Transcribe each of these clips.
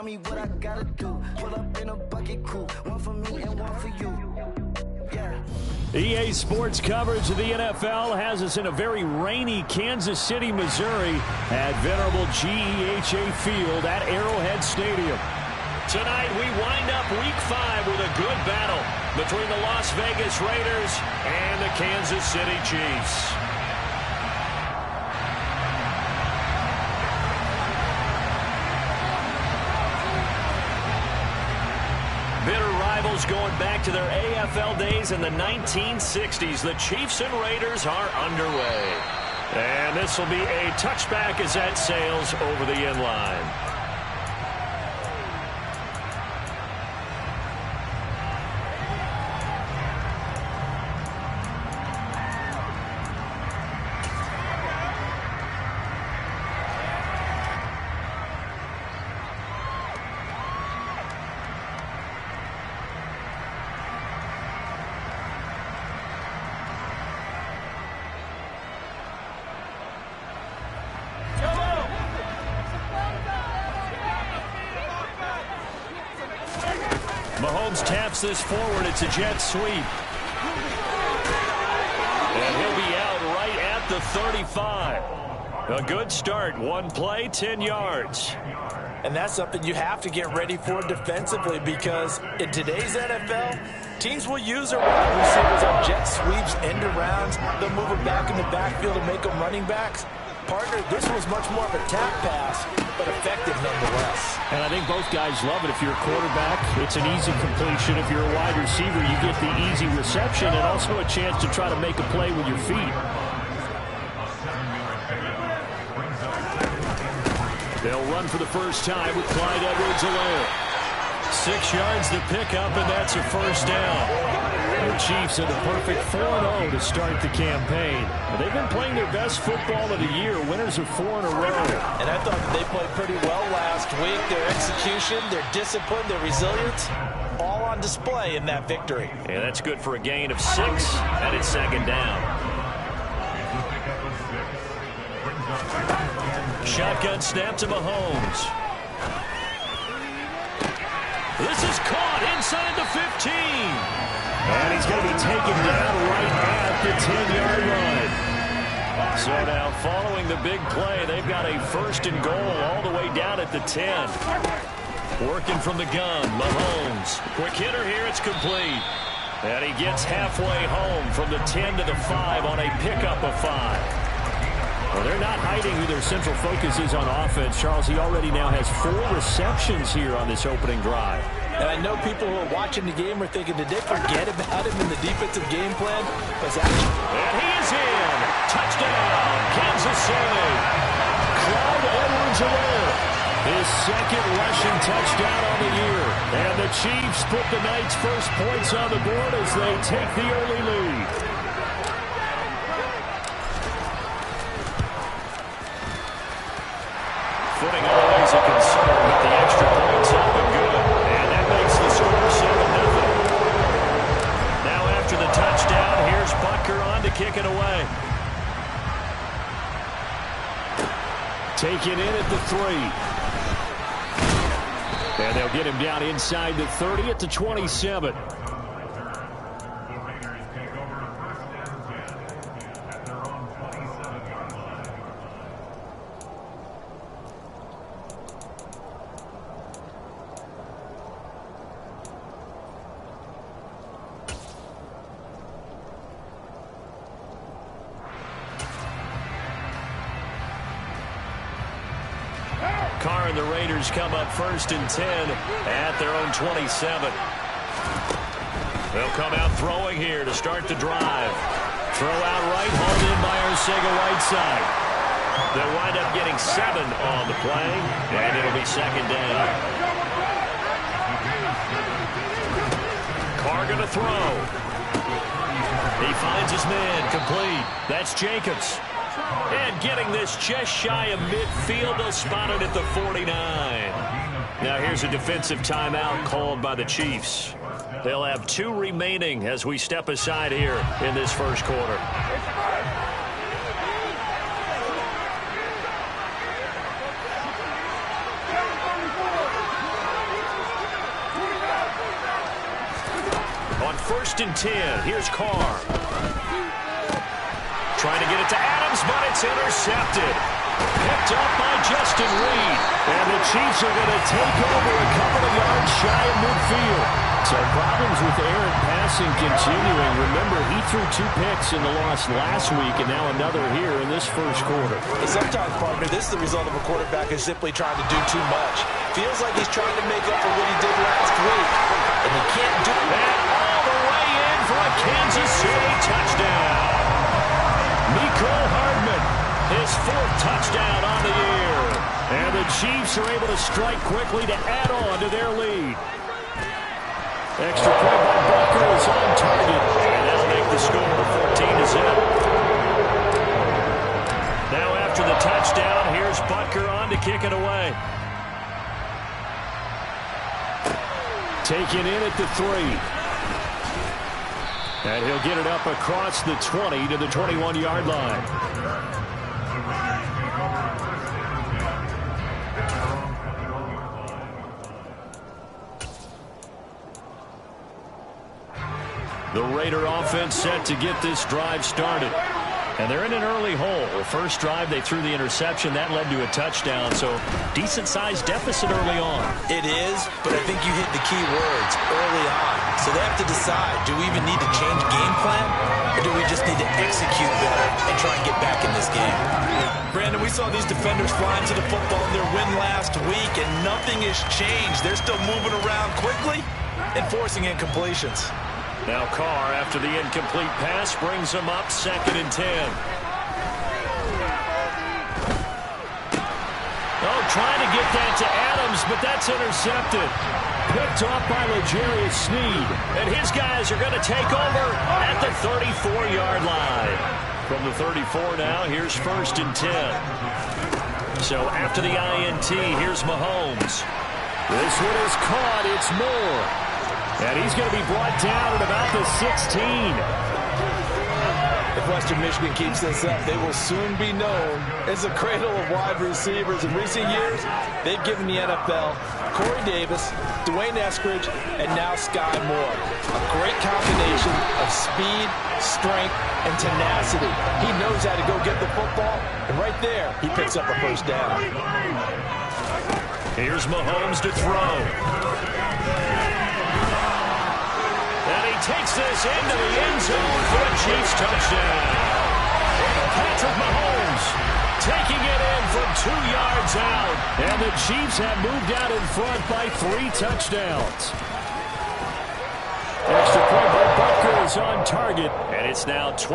tell me what I gotta do. Pull up in a bucket crew, one for me and one for you. Yeah. EA Sports coverage of the NFL has us in a very rainy Kansas City, Missouri at venerable GEHA Field at Arrowhead Stadium. Tonight we wind up Week 5 with a good battle between the Las Vegas Raiders and the Kansas City Chiefs. Bitter rivals going back to their AFL days in the 1960s. The Chiefs and Raiders are underway. And this will be a touchback as that sails over the end line. Mahomes taps this forward. It's a jet sweep. And he'll be out right at the 35. A good start. One play, 10 yards. And that's something you have to get ready for defensively, because in today's NFL, teams will use their wide receivers on jet sweeps, end arounds. They'll move them back in the backfield and make them running backs. Partner, this was much more of a tap pass, but effective nonetheless. And I think both guys love it. If you're a quarterback, it's an easy completion. If you're a wide receiver, you get the easy reception and also a chance to try to make a play with your feet. They'll run for the first time with Clyde Edwards-Helaire. 6 yards to pick up, and that's a first down. The Chiefs are the perfect 4-0 to start the campaign. They've been playing their best football of the year. Winners of 4 in a row. And I thought they played pretty well last week. Their execution, their discipline, their resilience, all on display in that victory. And that's good for a gain of 6, and it's second down. Shotgun snap to Mahomes. This is caught inside the 15. And he's going to be taken down right at the 10-yard line. So now, following the big play, they've got a first and goal all the way down at the 10. Working from the gun, Mahomes. Quick hitter here, it's complete. And he gets halfway home from the 10 to the 5 on a pickup of 5. Well, they're not hiding who their central focus is on offense. Charles, he already now has 4 receptions here on this opening drive. And I know people who are watching the game are thinking, did they forget about him in the defensive game plan? And he is in. Touchdown, Kansas City. Clyde Edwards-Helaire, his second rushing touchdown on the year. And the Chiefs put the night's first points on the board as they take the early lead. Footing always a concern, but the extra points up and good. And that makes the score 7-0. Now after the touchdown, here's Butker on to kick it away. Taken in at the 3. And they'll get him down inside the 30 at the 27. Carr and the Raiders come up first and 10 at their own 27. They'll come out throwing here to start the drive. Throw out right, hauled in by Arcega right side. They'll wind up getting 7 on the play, and it'll be second down. Carr going to throw. He finds his man, complete. That's Jacobs. And getting this just shy of midfield, they'll spot it at the 49. Now here's a defensive timeout called by the Chiefs. They'll have 2 remaining as we step aside here in this first quarter. 1st and 10. Here's Carr. Trying to get it to Adams, but it's intercepted. Picked up by Justin Reed. And the Chiefs are going to take over a couple of yards shy of midfield. So problems with errant passing continuing. Remember, he threw 2 picks in the loss last week, and now another here in this first quarter. And sometimes, partner, this is the result of a quarterback is simply trying to do too much. Feels like he's trying to make up for what he did last week. And he can't do that all the way in for a Kansas City touchdown. Mecole Hardman, his 4th touchdown on the year. And the Chiefs are able to strike quickly to add on to their lead. Extra point by Butker is on target. And that'll make the score 14-0. Now after the touchdown, here's Butker on to kick it away. Taken in at the 3. And he'll get it up across the 20 to the 21-yard line. The Raider offense set to get this drive started. And they're in an early hole. The first drive, they threw the interception. That led to a touchdown. So decent-sized deficit early on. It is, but I think you hit the key words early on. So they have to decide, do we even need to change game plan? Or do we just need to execute better and try and get back in this game? Brandon, we saw these defenders flying to the football in their win last week, and nothing has changed. They're still moving around quickly and forcing incompletions. Now Carr, after the incomplete pass, brings him up 2nd and 10. Oh, trying to get that to Adams, but that's intercepted. Picked off by L'Jarius Sneed. And his guys are going to take over at the 34-yard line. From the 34 now, here's 1st and 10. So after the INT, here's Mahomes. This one is caught. It's Moore. And he's going to be brought down at about the 16. If Western Michigan keeps this up, they will soon be known as a cradle of wide receivers. In recent years, they've given the NFL Corey Davis, Dwayne Eskridge, and now Sky Moore. A great combination of speed, strength, and tenacity. He knows how to go get the football, and right there, he picks up a first down. Here's Mahomes to throw. And he takes this into the end zone for a Chiefs touchdown. Patrick Mahomes taking it in from 2 yards out. And the Chiefs have moved out in front by 3 touchdowns. Extra point by Butker is on target. And it's now 21-0.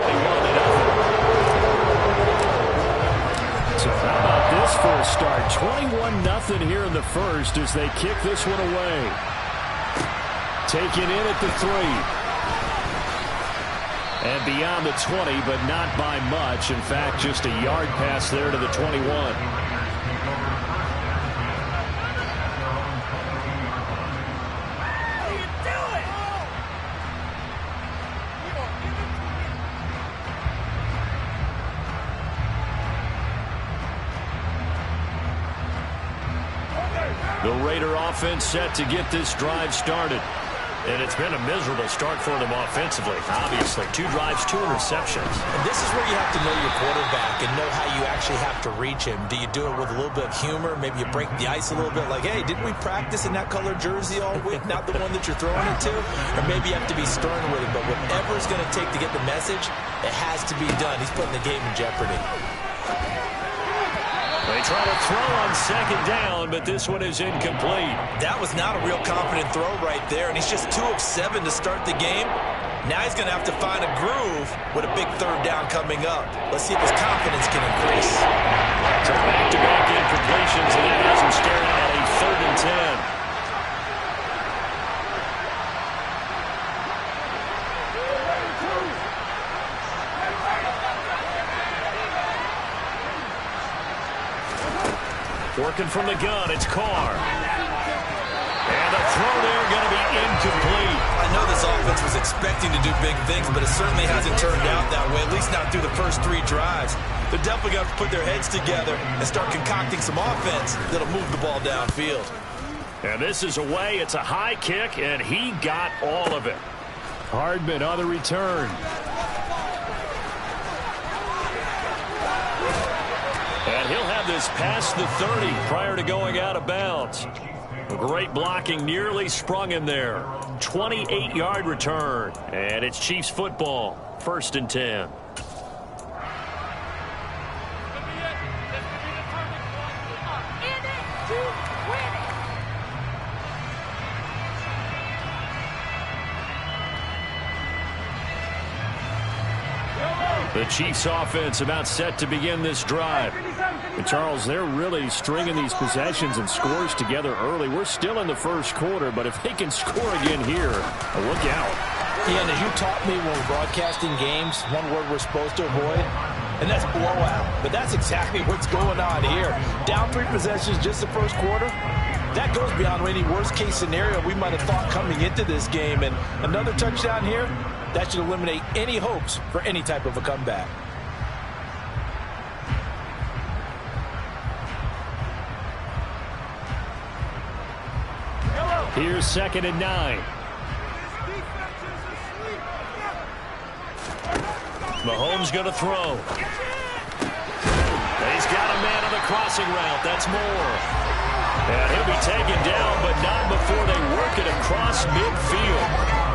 So how about this for a start? 21-0 here in the first as they kick this one away. Taken in at the 3. And beyond the 20, but not by much. In fact, just a yard pass there to the 21. The Raider offense set to get this drive started. And it's been a miserable start for them offensively. Obviously, 2 drives, 2 interceptions. And this is where you have to know your quarterback and know how you actually have to reach him. Do you do it with a little bit of humor? Maybe you break the ice a little bit like, hey, didn't we practice in that color jersey all week? Not the one that you're throwing it to? Or maybe you have to be stern with him. But whatever it's going to take to get the message, it has to be done. He's putting the game in jeopardy. They try to throw on 2nd down, but this one is incomplete. That was not a real confident throw right there, and he's just 2 of 7 to start the game. Now he's going to have to find a groove with a big 3rd down coming up. Let's see if his confidence can increase. So back-to-back incompletions, and that has him staring at a 3rd and 10. Working from the gun, it's Carr. And the throw there going to be incomplete. I know this offense was expecting to do big things, but it certainly hasn't turned out that way, at least not through the first 3 drives. They're definitely going to have to put their heads together and start concocting some offense that'll move the ball downfield. And this is away. It's a high kick, and he got all of it. Hardman on the return. And he'll have this past the 30 prior to going out of bounds. Great blocking, nearly sprung him there. 28-yard return. And it's Chiefs football. 1st and 10. The Chiefs offense about set to begin this drive. And Charles, they're really stringing these possessions and scores together early. We're still in the first quarter, but if they can score again here, look out. Yeah, and as you taught me when we're broadcasting games, one word we're supposed to avoid, and that's blowout. But that's exactly what's going on here. Down 3 possessions just the first quarter. That goes beyond any worst-case scenario we might have thought coming into this game. And another touchdown here, that should eliminate any hopes for any type of a comeback. Here's 2nd and 9. Mahomes going to throw. He's got a man on the crossing route. That's Moore. And he'll be taken down, but not before they work it across midfield.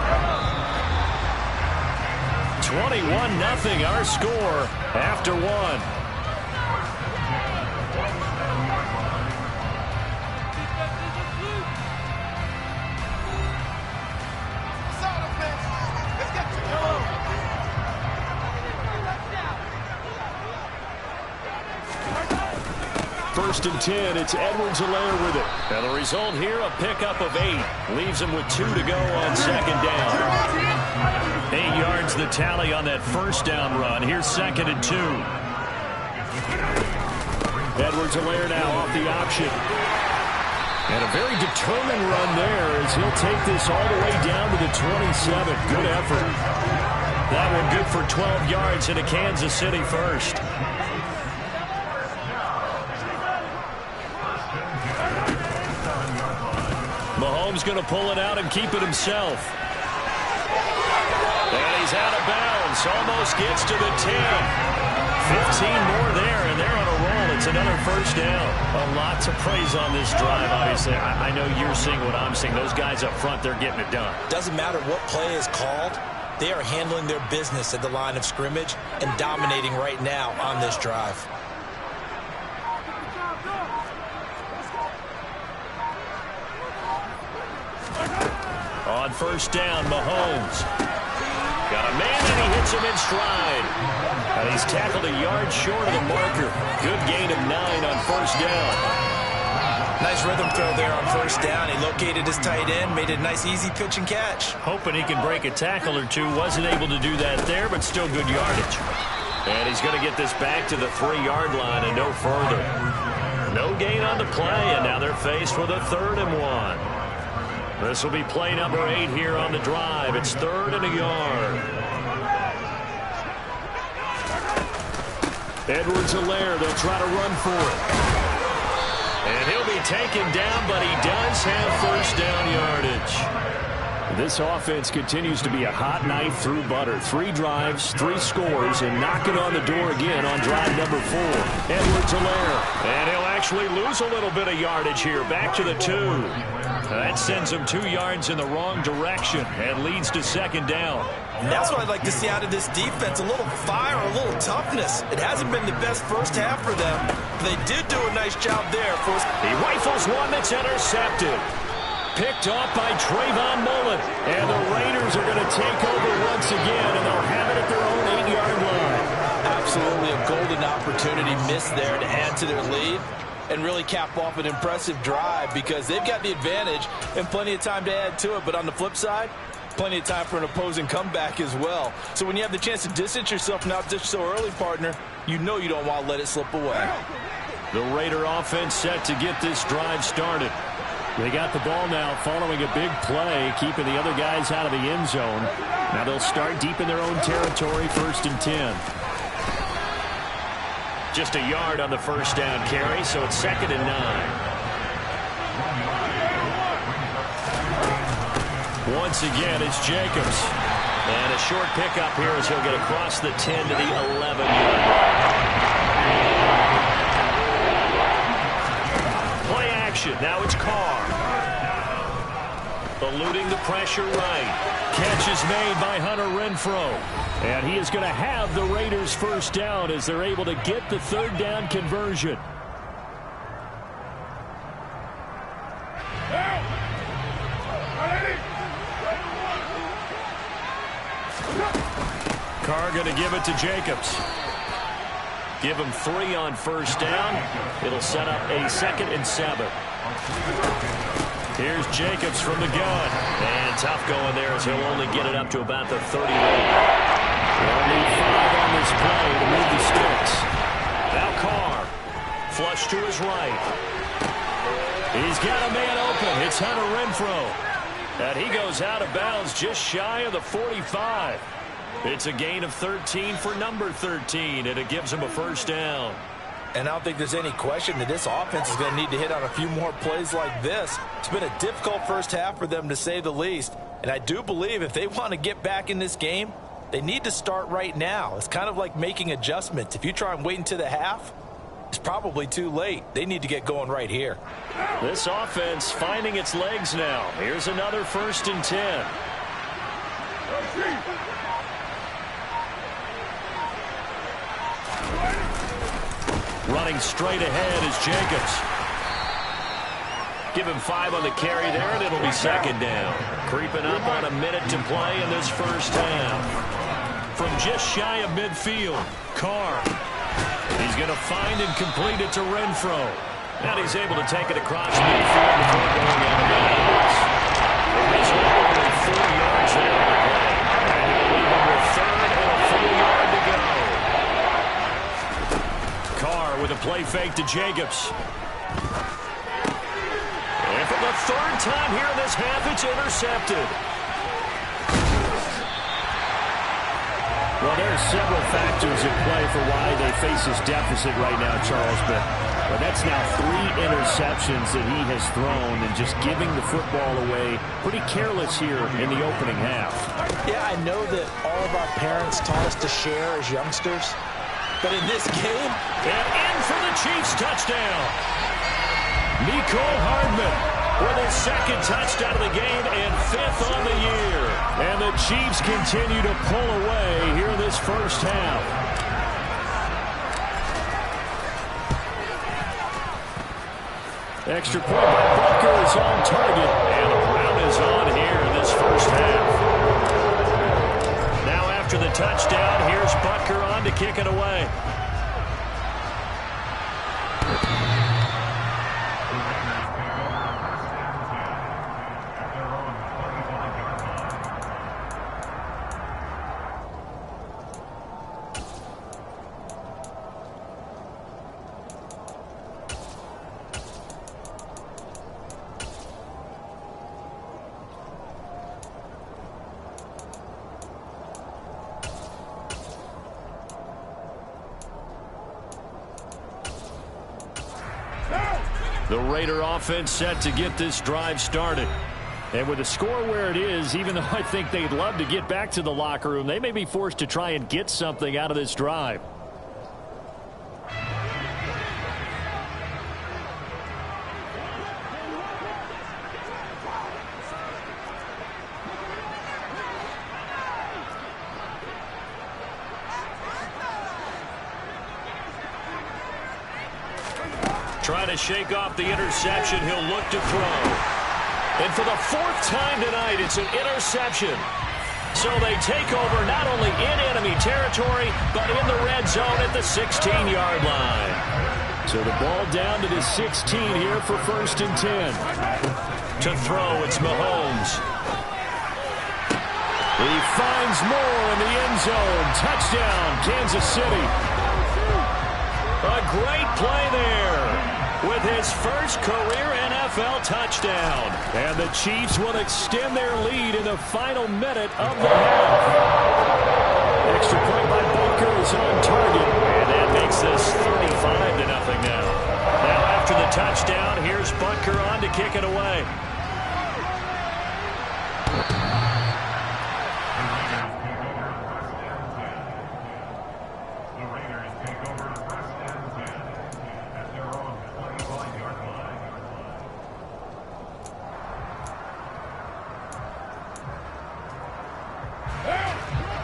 21-0 our score after 1. First and 10, it's Edwards-Helaire with it. And the result here, a pickup of 8. Leaves him with 2 to go on 2nd down. 8 yards the tally on that first down run. Here's 2nd and 2. Edwards-Helaire now off the option. And a very determined run there as he'll take this all the way down to the 27. Good effort. That one good for 12 yards into Kansas City first. Mahomes going to pull it out and keep it himself. And he's out of bounds. Almost gets to the 10. 15 more there, and they're on a roll. It's another first down. A lot to praise on this drive, obviously. I know you're seeing what I'm seeing. Those guys up front, they're getting it done. Doesn't matter what play is called. They are handling their business at the line of scrimmage and dominating right now on this drive. On first down, Mahomes. Got a man, and he hits him in stride. And he's tackled a yard short of the marker. Good gain of 9 on first down. Nice rhythm throw there on first down. He located his tight end, made it a nice easy pitch and catch. Hoping he can break a tackle or two. Wasn't able to do that there, but still good yardage. And he's going to get this back to the 3-yard line and no further. No gain on the play, and now they're faced with a 3rd and 1. This will be play number 8 here on the drive. It's 3rd and a yard. Edwards-Helaire, they'll try to run for it. And he'll be taken down, but he does have first down yardage. This offense continues to be a hot knife through butter. 3 drives, 3 scores, and knocking on the door again on drive number 4. Edwards-Helaire. And he'll actually lose a little bit of yardage here. Back to the 2. That sends him 2 yards in the wrong direction and leads to 2nd down. And that's what I'd like to see out of this defense. A little fire, a little toughness. It hasn't been the best first half for them. They did do a nice job there. He rifles one that's intercepted. Picked off by Trayvon Mullen. And the Raiders are going to take over once again, and they'll have it at their own 8-yard line. Absolutely a golden opportunity missed there to add to their lead and really cap off an impressive drive because they've got the advantage and plenty of time to add to it. But on the flip side, plenty of time for an opposing comeback as well. So when you have the chance to distance yourself now just so early, partner, you know you don't want to let it slip away. The Raider offense set to get this drive started. They got the ball now following a big play, keeping the other guys out of the end zone. Now they'll start deep in their own territory, 1st and 10. Just a yard on the first down carry, so it's 2nd and 9. Once again, it's Jacobs. And a short pickup here as he'll get across the 10 to the 11-yard line. Play action. Now it's Carr. Eluding the pressure right. Catch is made by Hunter Renfrow. And he is going to have the Raiders first down as they're able to get the third down conversion. Carr going to give it to Jacobs. Give him 3 on first down. It'll set up a 2nd and 7. Here's Jacobs from the gun. And tough going there as he'll only get it up to about the 30. They'll need 5 on this play to move the sticks. Now Carr. Flush to his right. He's got a man open. It's Hunter Renfrow. And he goes out of bounds just shy of the 45. It's a gain of 13 for number 13, and it gives him a first down. And I don't think there's any question that this offense is going to need to hit on a few more plays like this. It's been a difficult first half for them, to say the least. And I do believe if they want to get back in this game, they need to start right now. It's kind of like making adjustments. If you try and wait until the half, it's probably too late. They need to get going right here. This offense finding its legs now. Here's another 1st and 10. Running straight ahead is Jacobs. Give him 5 on the carry there, and it'll be 2nd down. Creeping up on a minute to play in this first half. From just shy of midfield, Carr. He's going to find and complete it to Renfrow. And he's able to take it across midfield before going out of bounds. He's only 4 yards there on the play. And he'll leave him with 3rd and a full yard to go. Carr with a play fake to Jacobs. And for the 3rd time here in this half, it's intercepted. Well, there are several factors at play for why they face this deficit right now, Charles, but that's now 3 interceptions that he has thrown and just giving the football away. Pretty careless here in the opening half. Yeah, I know that all of our parents taught us to share as youngsters, but in this game, and in for the Chiefs touchdown. Nicole Hardman with his 2nd touchdown of the game and 5th on the year. And the Chiefs continue to pull away here in this first half. Extra point by Butker is on target. And the round is on here in this first half. Now after the touchdown, here's Butker on to kick it away. The Raider offense set to get this drive started. And with the score where it is, even though I think they'd love to get back to the locker room, they may be forced to try and get something out of this drive. Trying to shake off the interception, he'll look to throw. And for the 4th time tonight, it's an interception. So they take over not only in enemy territory, but in the red zone at the 16-yard line. So the ball down to the 16 here for 1st and 10. To throw, it's Mahomes. He finds Moore in the end zone. Touchdown, Kansas City. A great play there with his first career NFL touchdown. And the Chiefs will extend their lead in the final minute of the half. Extra point by Butker is on target. And that makes this 35-0 now. Now after the touchdown, here's Butker on to kick it away.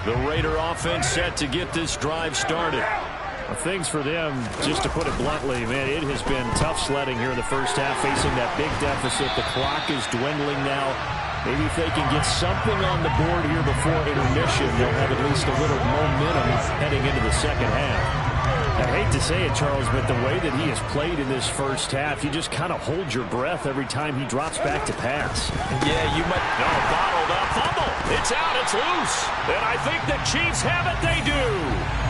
The Raider offense set to get this drive started. Well, things for them, just to put it bluntly, man, it has been tough sledding here in the first half, facing that big deficit. The clock is dwindling now. Maybe if they can get something on the board here before intermission, they'll have at least a little momentum heading into the second half. I hate to say it, Charles, but the way that he has played in this first half, you just kind of hold your breath every time he drops back to pass. Yeah, you might. No, bottled up. Fumble. It's out. It's loose. And I think the Chiefs have it. They do.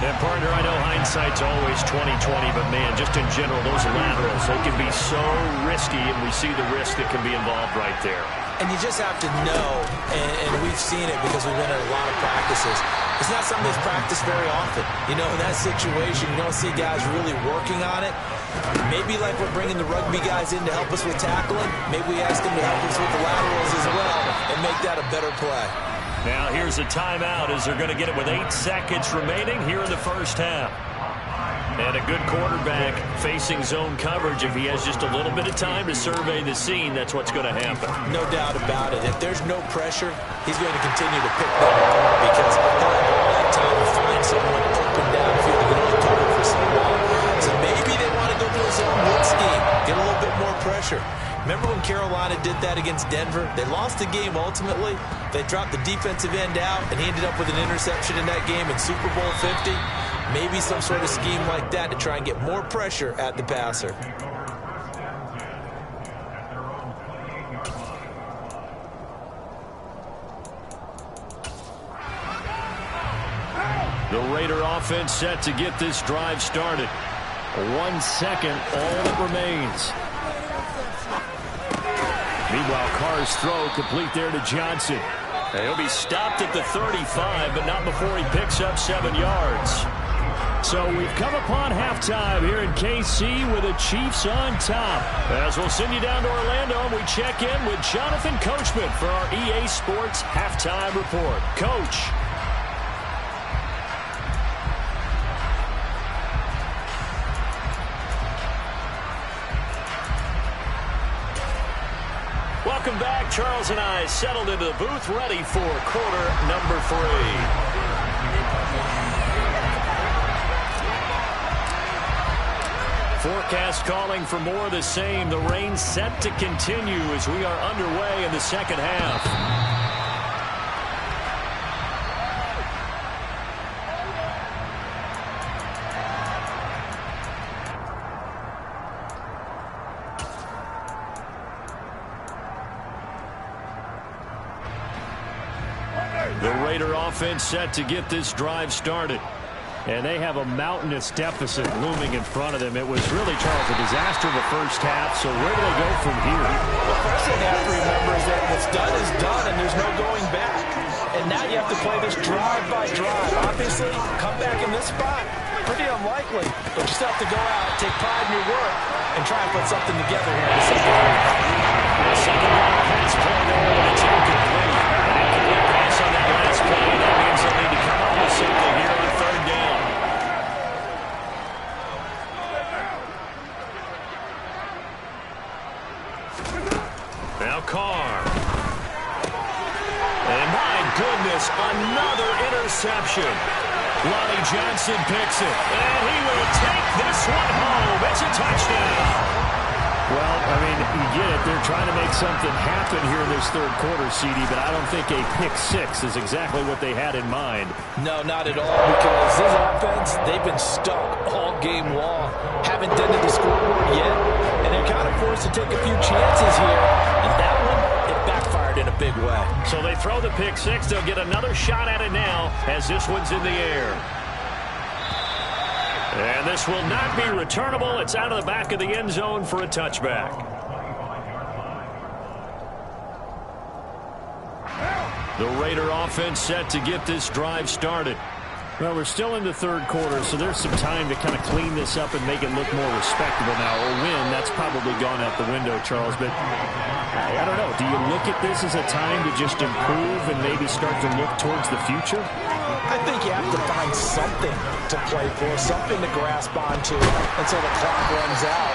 And, partner, I know hindsight's always 20/20, but, man, just in general, those laterals, they can be so risky, and we see the risk that can be involved right there. And you just have to know, and we've seen it because we've been at a lot of practices. It's not something that's practiced very often. You know, in that situation, you don't see guys really working on it. Maybe like we're bringing the rugby guys in to help us with tackling. Maybe we ask them to help us with the laterals as well and make that a better play. Now here's a timeout as they're going to get it with 8 seconds remaining here in the first half. And a good quarterback facing zone coverage. If he has just a little bit of time to survey the scene, that's what's going to happen. No doubt about it. If there's no pressure, he's going to continue to pick them apart because he'll have all that time to find someone open downfield to get on the cover for some ball. So maybe they want to go to a zone blitz scheme, get a little bit more pressure. Remember when Carolina did that against Denver? They lost the game ultimately. They dropped the defensive end out, and he ended up with an interception in that game in Super Bowl 50. Maybe some sort of scheme like that to try and get more pressure at the passer. The Raider offense set to get this drive started. 1 second, all that remains. Meanwhile, Carr's throw complete there to Johnson. And he'll be stopped at the 35, but not before he picks up 7 yards. So we've come upon halftime here in KC with the Chiefs on top. As we'll send you down to Orlando, and we check in with Jonathan Coachman for our EA Sports Halftime Report. Coach. Welcome back. Charles and I settled into the booth, ready for quarter number 3. Forecast calling for more of the same. The rain set to continue as we are underway in the second half. The Raider offense set to get this drive started. And they have a mountainous deficit looming in front of them. It was really, Charles, a disaster in the first half. So where do they go from here? The first thing they have to remember is that what's done is done, and there's no going back. And now you have to play this drive by drive. Obviously, come back in this spot, pretty unlikely. But you still have to go out, take pride in your work, and try and put something together here in the second half. Second down pass play there, but it's incomplete. An incomplete pass on that last play. That means they'll need to come up with something here on third down. Now Carr. And my goodness, another interception. Lonnie Johnson picks it. And he will take this one home. It's a touchdown. Well, I mean, you get it. They're trying to make something happen here in this third quarter, CD, but I don't think a pick six is exactly what they had in mind. No, not at all, because this offense, they've been stuck all game long. Haven't dented the scoreboard yet, and they're kind of forced to take a few chances here, and that one, it backfired in a big way. So they throw the pick six. They'll get another shot at it now as this one's in the air. And this will not be returnable. It's out of the back of the end zone for a touchback. The Raider offense set to get this drive started. Well, we're still in the third quarter, so there's some time to kind of clean this up and make it look more respectable now. Or win, that's probably gone out the window, Charles. But I don't know. Do you look at this as a time to just improve and maybe start to look towards the future? I think you have to find something to play for, something to grasp onto until the clock runs out.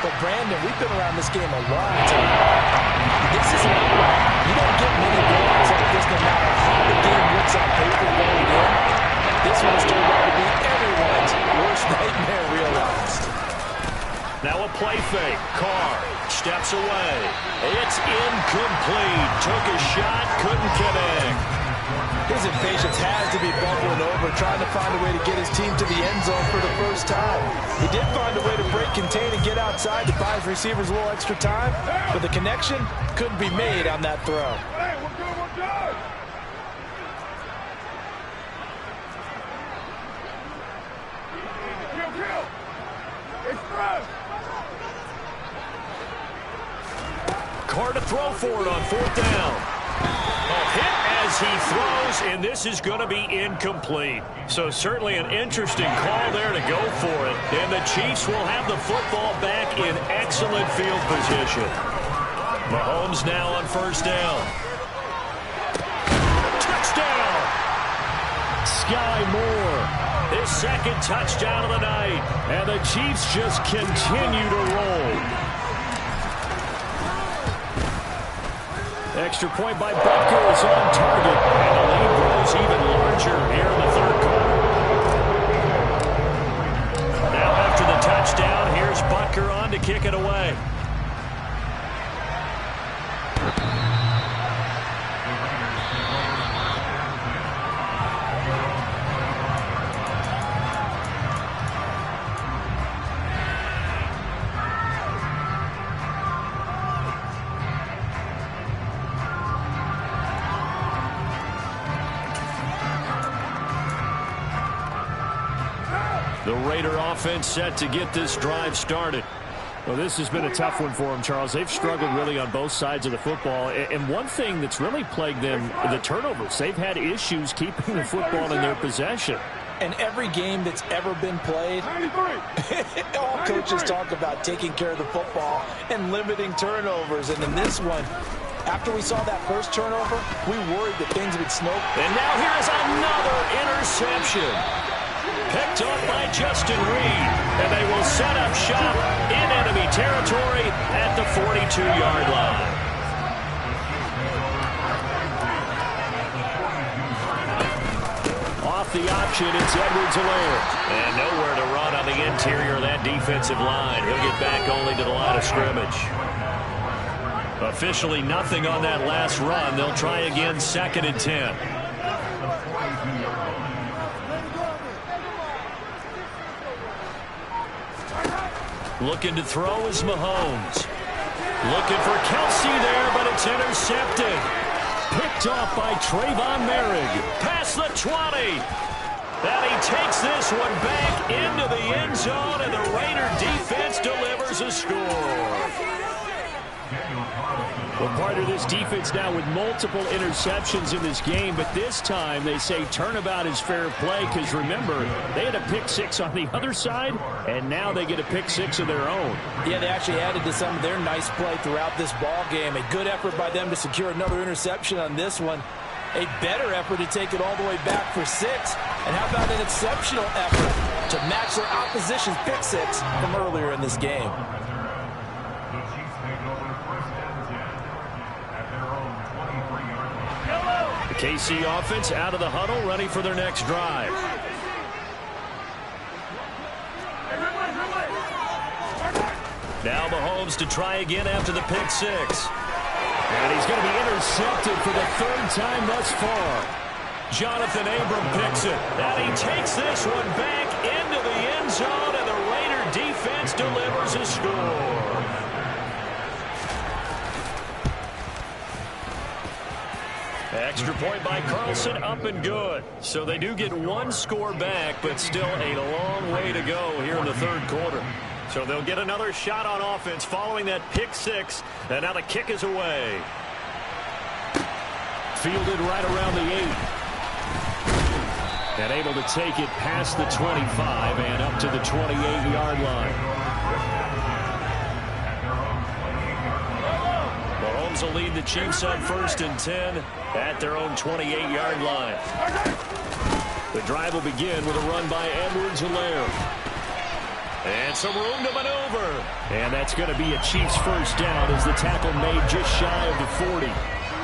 But, Brandon, we've been around this game a long time. This is not, you don't get many blowouts like this no matter how the game looks on paper going in. Incomplete. Took a shot, couldn't connect. His impatience has to be bubbling over, trying to find a way to get his team to the end zone for the first time. He did find a way to break, contain, and get outside to buy his receivers a little extra time, but the connection couldn't be made on that throw. Hey, we're good, we're good. Kill. Express. Carr to throw for it on 4th down. A hit as he throws, and this is going to be incomplete. So certainly an interesting call there to go for it. And the Chiefs will have the football back in excellent field position. Mahomes now on 1st down. Touchdown! Sky Moore, his 2nd touchdown of the night. And the Chiefs just continue to roll. Extra point by Butker is on target. And the lead grows even larger here in the 3rd quarter. Now after the touchdown, here's Butker on to kick it away. The Raider offense set to get this drive started. Well, this has been a tough one for them, Charles. They've struggled really on both sides of the football. And one thing that's really plagued them, the turnovers. They've had issues keeping the football in their possession. And every game that's ever been played, all coaches talk about taking care of the football and limiting turnovers. And in this one, after we saw that first turnover, we worried that things would snow. And now here's another interception. Picked up by Justin Reed, and they will set up shop in enemy territory at the 42-yard line. Off the option, it's Edwards-Helaire. And nowhere to run on the interior of that defensive line. He'll get back only to the line of scrimmage. Officially nothing on that last run. They'll try again 2nd and 10. Looking to throw is Mahomes. Looking for Kelsey there, but it's intercepted. Picked off by Trayvon Merrick. Past the 20. And he takes this one back into the end zone, and the Raider defense delivers a score. Well, part of this defense now with multiple interceptions in this game, but this time they say turnabout is fair play because, remember, they had a pick 6 on the other side, and now they get a pick 6 of their own. Yeah, they actually added to some of their nice play throughout this ball game. A good effort by them to secure another interception on this one. A better effort to take it all the way back for 6. And how about an exceptional effort to match their opposition's pick 6 from earlier in this game. KC offense out of the huddle, ready for their next drive. Now Mahomes to try again after the pick 6. And he's going to be intercepted for the 3rd time thus far. Jonathan Abram picks it. And he takes this one back into the end zone, and the Raider defense delivers a score. Extra point by Carlson, up and good. So they do get one score back, but still a long way to go here in the 3rd quarter. So they'll get another shot on offense following that pick 6, and now the kick is away. Fielded right around the 8. And able to take it past the 25 and up to the 28-yard line. Mahomes will lead the Chiefs on 1st and 10 at their own 28-yard line. The drive will begin with a run by Edwards-Helaire. And some room to maneuver. And that's going to be a Chiefs first down as the tackle made just shy of the 40.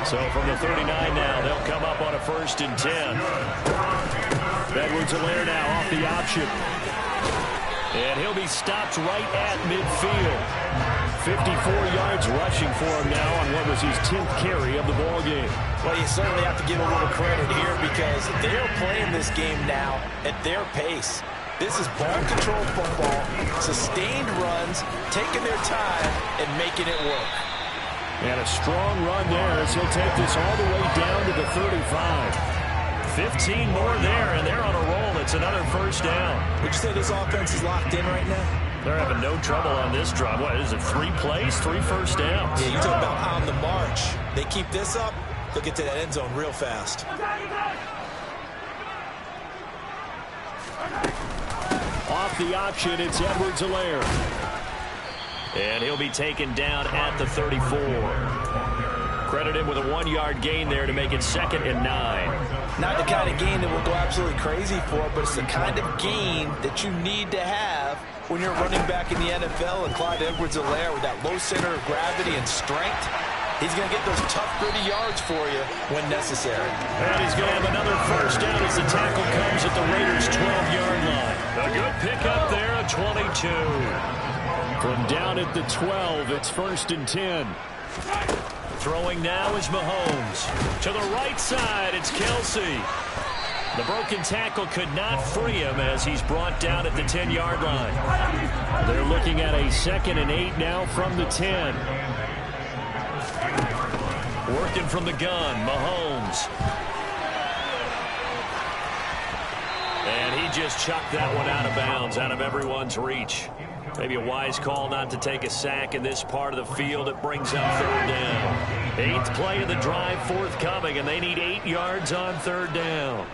So from the 39 now, they'll come up on a 1st and 10. Edwards-Helaire now off the option. And he'll be stopped right at midfield. 54 yards rushing for him now on what was his 10th carry of the ball game. Well, you certainly have to give a little credit here because they're playing this game now at their pace. This is ball control football, sustained runs, taking their time and making it work. And a strong run there as he'll take this all the way down to the 35. 15 more there, and they're on a roll. It's another first down. Would you say this offense is locked in right now? They're having no trouble on this drive. What is it, 3 plays, 3 first downs? Yeah, you talk about on the march. They keep this up, they'll get to that end zone real fast. Off the option, it's Edwards-Helaire. And he'll be taken down at the 34. Credit him with a 1-yard gain there to make it 2nd and 9. Not the kind of gain that we'll go absolutely crazy for, but it's the kind of gain that you need to have when you're running back in the NFL. And Clyde Edwards-Helaire with that low center of gravity and strength, he's going to get those tough, gritty yards for you when necessary. And he's going to have another first down as the tackle comes at the Raiders' 12-yard line. A good pickup there at 22. From down at the 12, it's 1st and 10. Throwing now is Mahomes. To the right side, it's Kelsey. The broken tackle could not free him as he's brought down at the 10-yard line. They're looking at a 2nd and 8 now from the 10. Working from the gun, Mahomes. And he just chucked that one out of bounds, out of everyone's reach. Maybe a wise call not to take a sack in this part of the field. It brings up 3rd down. 8th play of the drive forthcoming, and they need 8 yards on 3rd down.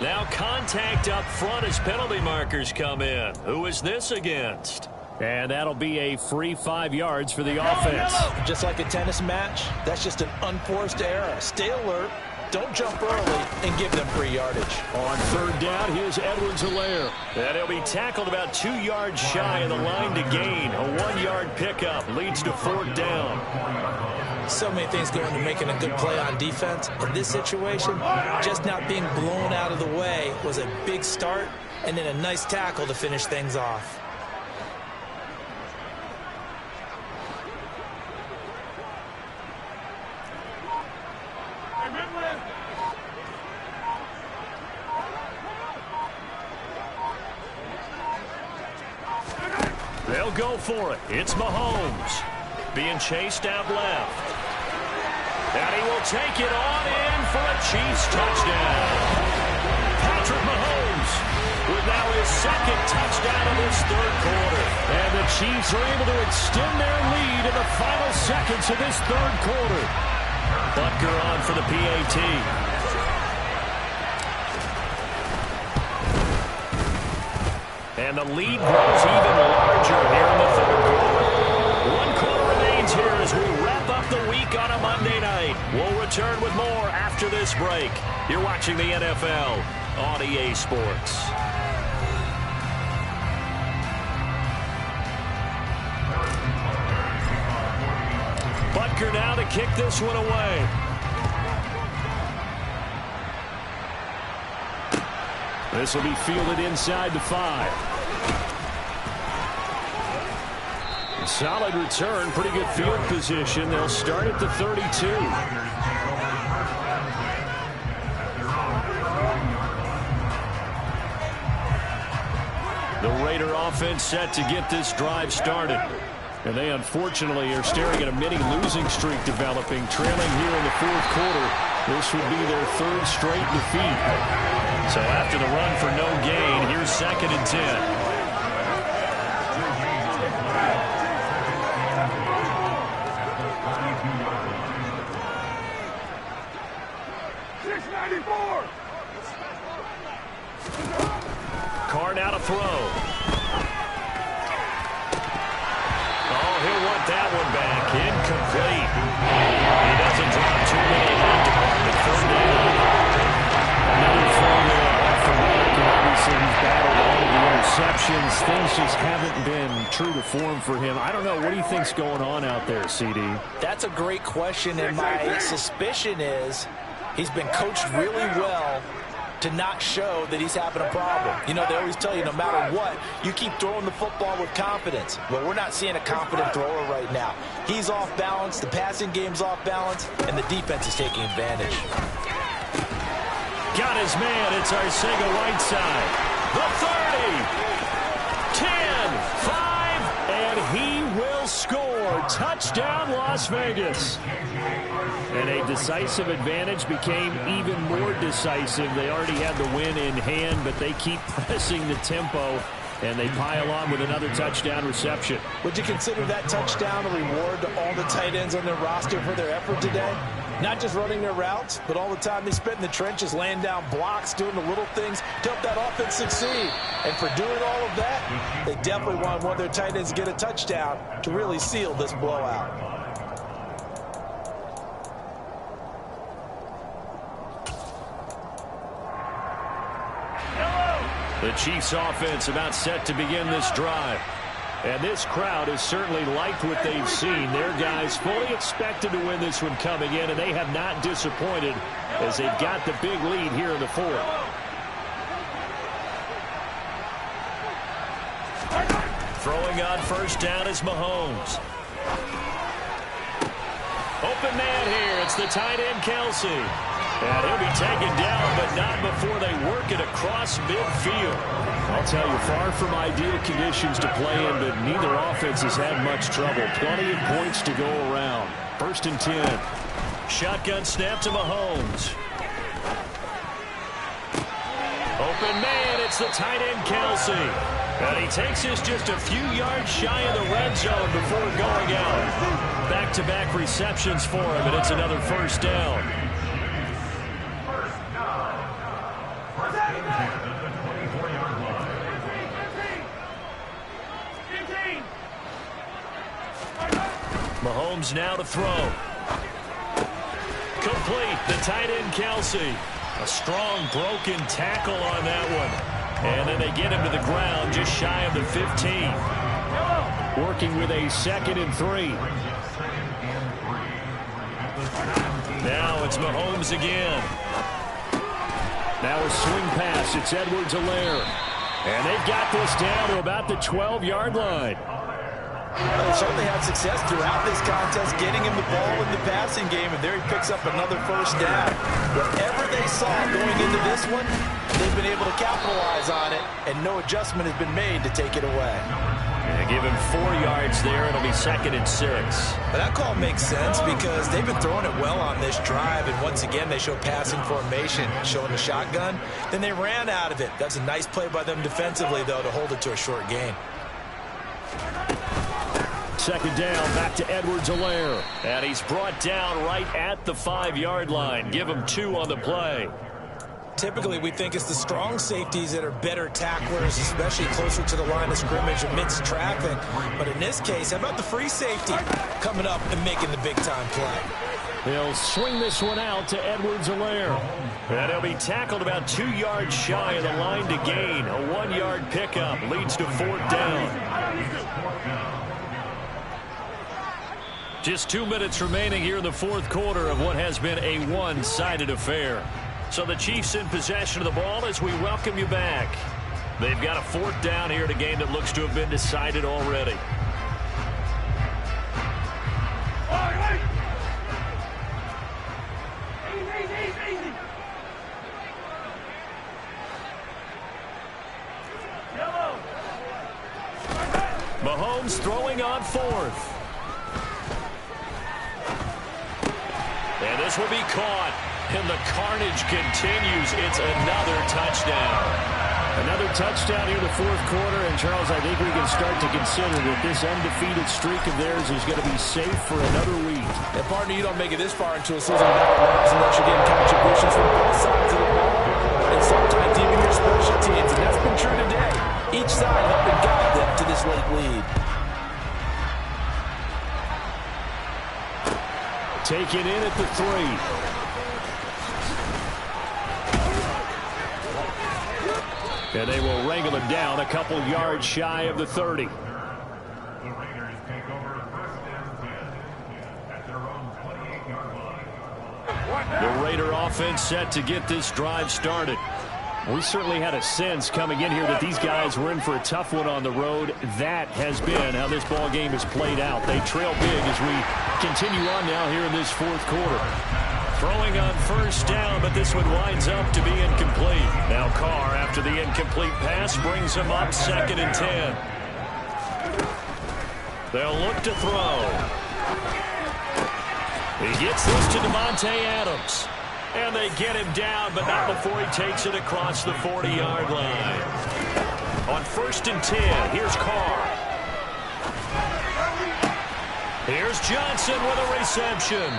Now contact up front as penalty markers come in. Who is this against? And that'll be a free 5 yards for the offense. Just like a tennis match, that's just an unforced error. Stay alert, don't jump early, and give them free yardage. On 3rd down, here's Edwards-Helaire. And he'll be tackled about 2 yards shy of the line to gain. A 1-yard pickup leads to 4th down. So many things go into making a good play on defense. In this situation, just not being blown out of the way was a big start, and then a nice tackle to finish things off. They'll go for it. It's Mahomes being chased out left. And he will take it on in for a Chiefs touchdown. Patrick Mahomes with now his 2nd touchdown of this 3rd quarter. And the Chiefs are able to extend their lead in the final seconds of this 3rd quarter. Butker on for the PAT. And the lead grows even larger here in the 3rd quarter. 1 quarter remains here as we wrap up the week on a Monday night. We'll return with more after this break. You're watching the NFL on EA Sports. Butker now to kick this one away. This will be fielded inside the 5. Solid return, pretty good field position. They'll start at the 32. The Raider offense set to get this drive started. And they unfortunately are staring at a mini losing streak developing, trailing here in the 4th quarter. This would be their 3rd straight defeat. So after the run for no gain, here's 2nd and 10. Carr now to throw. Oh, he'll want that one back. Incomplete. He doesn't drop too many in that department. 3rd down. Another throw off the mark, and obviously he's battled all of the interceptions. Things just haven't been true to form for him. I don't know. What do you think's going on out there, CD? That's a great question, and my suspicion is He's been coached really well to not show that he's having a problem. You know, they always tell you no matter what, you keep throwing the football with confidence. Well, we're not seeing a confident thrower right now. He's off balance, the passing game's off balance, and the defense is taking advantage. Got his man, it's Arcega-Whiteside. The 30, 10, 5, and he will score. Touchdown, Las Vegas. And a decisive advantage became even more decisive. They already had the win in hand, but they keep pressing the tempo, and they pile on with another touchdown reception. Would you consider that touchdown a reward to all the tight ends on their roster for their effort today? Not just running their routes, but all the time they spent in the trenches, laying down blocks, doing the little things to help that offense succeed. And for doing all of that, they definitely want one of their tight ends to get a touchdown to really seal this blowout. The Chiefs offense about set to begin this drive. And this crowd has certainly liked what they've seen. Their guys fully expected to win this one coming in, and they have not disappointed as they've got the big lead here in the fourth. Throwing on first down is Mahomes. Open man here. It's the tight end, Kelsey. And he'll be taken down, but not before they work it across midfield. I'll tell you, far from ideal conditions to play in, but neither offense has had much trouble. Plenty of points to go around. 1st and 10. Shotgun snap to Mahomes. Open man, it's the tight end, Kelsey. And he takes this just a few yards shy of the red zone before going out. Back-to-back receptions for him, and it's another first down. Mahomes now to throw. Complete. The tight end, Kelsey. A strong broken tackle on that one. And then they get him to the ground just shy of the 15. Working with a 2nd and 3. Now it's Mahomes again. Now a swing pass. It's Edwards-Helaire. And they've got this down to about the 12-yard line. They certainly had success throughout this contest, getting him the ball in the passing game, and there he picks up another first down. Whatever they saw going into this one, they've been able to capitalize on it, and no adjustment has been made to take it away. They give him 4 yards there. It'll be 2nd and 6. But that call makes sense because they've been throwing it well on this drive, and once again they show passing formation, showing the shotgun. Then they ran out of it. That's a nice play by them defensively, though, to hold it to a short gain. 2nd down, back to Edwards-Helaire. And he's brought down right at the 5-yard line. Give him 2 on the play. Typically, we think it's the strong safeties that are better tacklers, especially closer to the line of scrimmage amidst traffic. But in this case, how about the free safety coming up and making the big-time play? He'll swing this one out to Edwards-Helaire. And he'll be tackled about 2 yards shy of the line to gain. A 1-yard pickup leads to 4th down. Just 2 minutes remaining here in the fourth quarter of what has been a one-sided affair. So the Chiefs in possession of the ball as we welcome you back. They've got a 4th down here in a game that looks to have been decided already. Mahomes throwing on 4th. And this will be caught. And the carnage continues. It's another touchdown. Another touchdown here in the fourth quarter. And, Charles, I think we can start to consider that this undefeated streak of theirs is going to be safe for another week. And, partner, you don't make it this far into a season without losses unless you're getting contributions from both sides of the ball. And sometimes even your special teams. And that's been true today. Each side helping guide them to this late lead. Taken in at the 3. And they will wrangle him down a couple yards shy of the 30. The Raiders take over 1st and 10 at their own 28-yard line. The Raider offense set to get this drive started. We certainly had a sense coming in here that these guys were in for a tough one on the road. That has been how this ball game has played out. They trail big as we continue on now here in this fourth quarter. Throwing on first down, but this one winds up to be incomplete. Now Carr, after the incomplete pass, brings him up 2nd and 10. They'll look to throw. He gets this to Devontae Adams. And they get him down, but not before he takes it across the 40-yard line. On 1st and 10, here's Carr. Here's Johnson with a reception.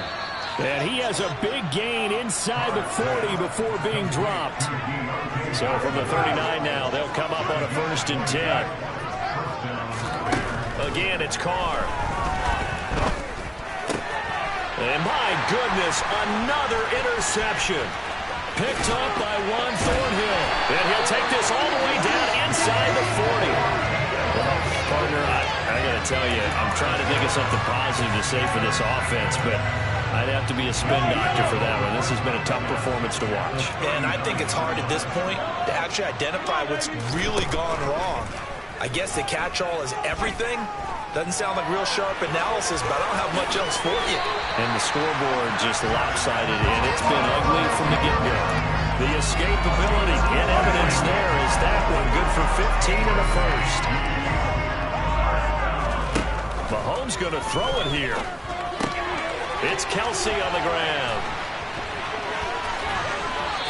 And he has a big gain inside the 40 before being dropped. So from the 39 now, they'll come up on a 1st and 10. Again, it's Carr. And my goodness, another interception. Picked up by Juan Thornhill. And he'll take this all the way down inside the 40. Well, partner, I got to tell you, I'm trying to think of something positive to say for this offense, but I'd have to be a spin doctor for that one. This has been a tough performance to watch. And I think it's hard at this point to actually identify what's really gone wrong. I guess the catch-all is everything. Doesn't sound like real sharp analysis, but I don't have much else for you. And the scoreboard just lopsided, and it's been ugly from the get-go. The escapability in evidence there is that one good for 15 and a first. Mahomes going to throw it here. It's Kelsey on the ground.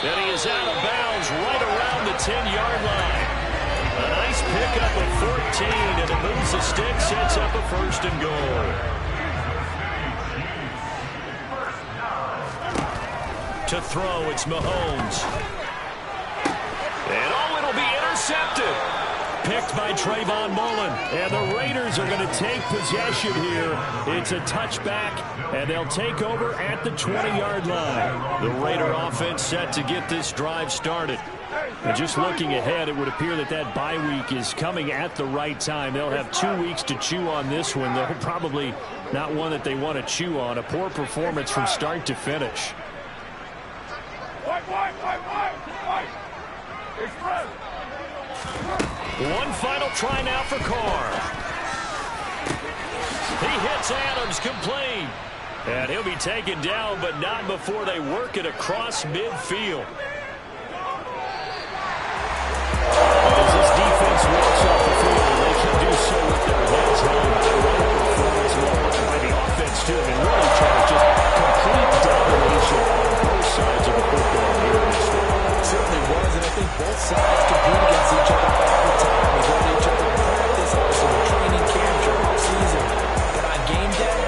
And he is out of bounds right around the 10-yard line. A nice pickup of 14, and it moves the stick, sets up a 1st and goal. To throw, it's Mahomes. And oh, it'll be intercepted. Picked by Trayvon Mullen. And the Raiders are going to take possession here. It's a touchback, and they'll take over at the 20-yard line. The Raider offense set to get this drive started. And just looking ahead, it would appear that that bye week is coming at the right time. They'll have 2 weeks to chew on this one. They're probably not one that they want to chew on. A poor performance from start to finish. One final try now for Carr. He hits Adams complete. And he'll be taken down, but not before they work it across midfield. As this defense walks off the field, they can do so with their heads held. Performance by the offense, too. And really, Charles, just complete domination on both sides of the football here in this one. It certainly was, and I think both sides compete against each other all the time. We go to each other in practice, also in training camp, during season. But on game day,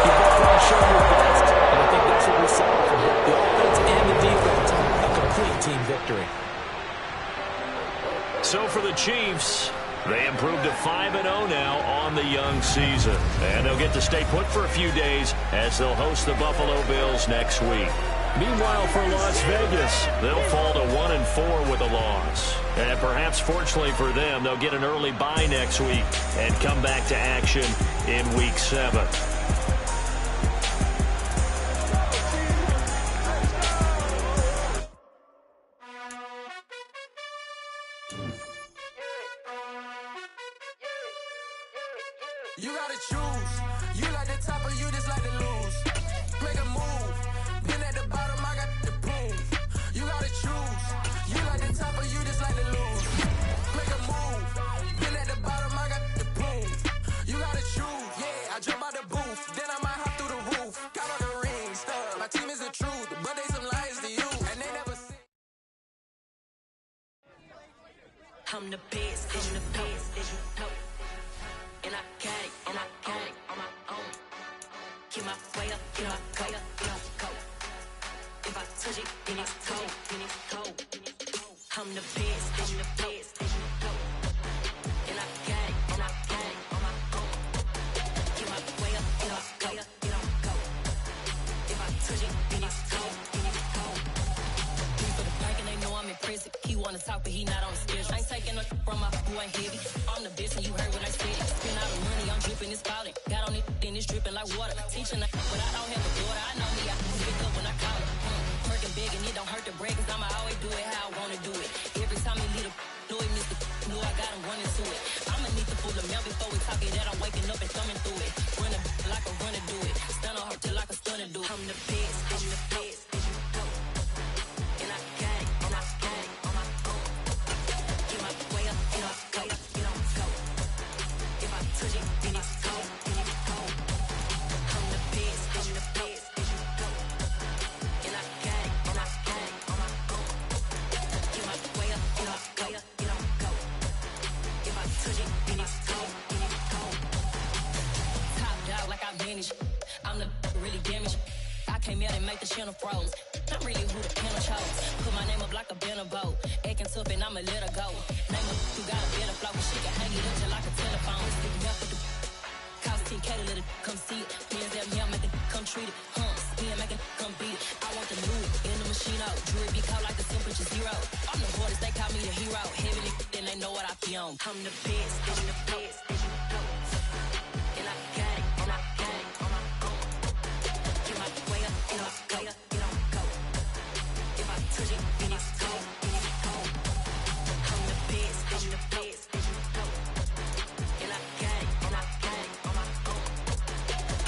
you both want to show your best, and I think that's what we saw from the offense and the defense. A complete team victory. So for the Chiefs, they improved to 5-0 now on the young season. And they'll get to stay put for a few days as they'll host the Buffalo Bills next week. Meanwhile, for Las Vegas, they'll fall to 1-4 with a loss. And perhaps fortunately for them, they'll get an early bye next week and come back to action in Week 7. You gotta choose. You like the top or you just like to lose. Make a move. Been at the bottom, I got the proof. You gotta choose. You like the top or you just like to lose. Make a move. Been at the bottom, I got the proof. You gotta choose. Yeah, I jump out the booth. Then I might hop through the roof. Got all the rings, stuff. My team is the truth, but they some liars to you. And they never see. I'm the best, I'm the best, as you know. And I got it, on my own. Keep my way up, you know I go. If I touch it, then it's cold, I'm the best, as you know. And I got it, on my own. Keep my way up, you know I go. If I touch it, then it's cold, for the bank and they know I'm impressive. He wanna talk, but he not on the schedule. I ain't taking no from my boo, ain't heavy. I'm the best, and you heard what I said. Spend all the money, I'm dripping, it's falling. Got on it, then it's dripping like water. Teaching, but I don't have a daughter. I know me, I pick up when I call her. pulling up and thumbing through it. Run it like a runner do it. Stand on her till like a stunner do it. I'm the best, I'm the best. And I gang on my own. Get my way up, get on go. If I touch it, then it's cold. I'm the best, I'm the best. And I gang on my own. Get my way up, get on go. If I touch it, then it's cold. Top dog like I manage. I'm the really damaged. I came out and make the channel froze. I'm really who the panel chose. Put my name up like a banner boat. Acting tough and I'ma let her go. Name her who got a better flow. She can hang it up just like a telephone. It's big enough for the cost 10K to let it come see it. Hands down here, make it come treat it. Spin, make it come beat it. I want the loot in the machine out. Jewelry be caught like a temperature zero. I'm the hardest, they call me the hero. Heaven then they know what I be on. I'm the best, I'm the best. And I gang on my own. Get my way up, get on go. If I touch it, then it's cold. I'm the best, I'm the best. And I gang on my own.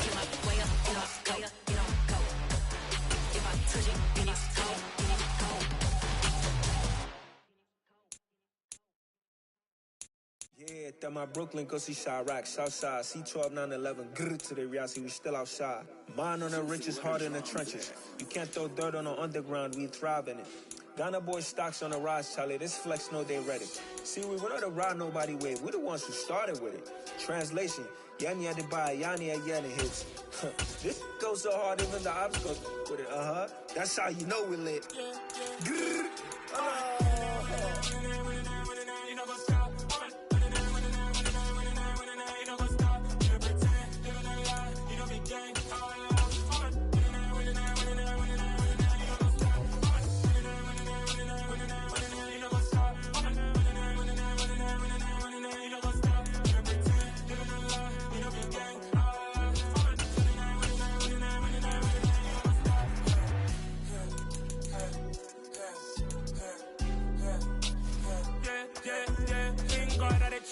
Get my way up, get on go. If I touch it, then it's cold. Yeah, that my Brooklyn, go see Chirac, Southside, C12, 911, grrr to the reality, we still outside. Mine on the riches, hard in the trenches. You can't throw dirt on the underground, we thrive in it. Ghana boys stocks on the rise, Charlie, this flex know they ready. See, we were not to ride nobody with, we the ones who started with it. Translation, Yanni had to buy, Yanni had yelling hits. This goes so hard, even the ops go with it, That's how you know we lit. Grrr,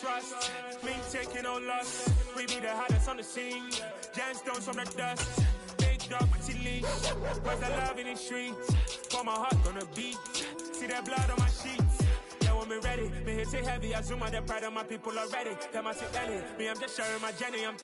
trust, me taking no loss. We be the hottest on the scene. Gemstones from the dust. Big dog, pretty leash. Where's the love in the streets? For my heart gonna beat. See that blood on my sheets. Yeah, when me ready, me hit it heavy. I zoom out the pride of my people already. Tell my sit belly. Me, I'm just sharing my journey. I'm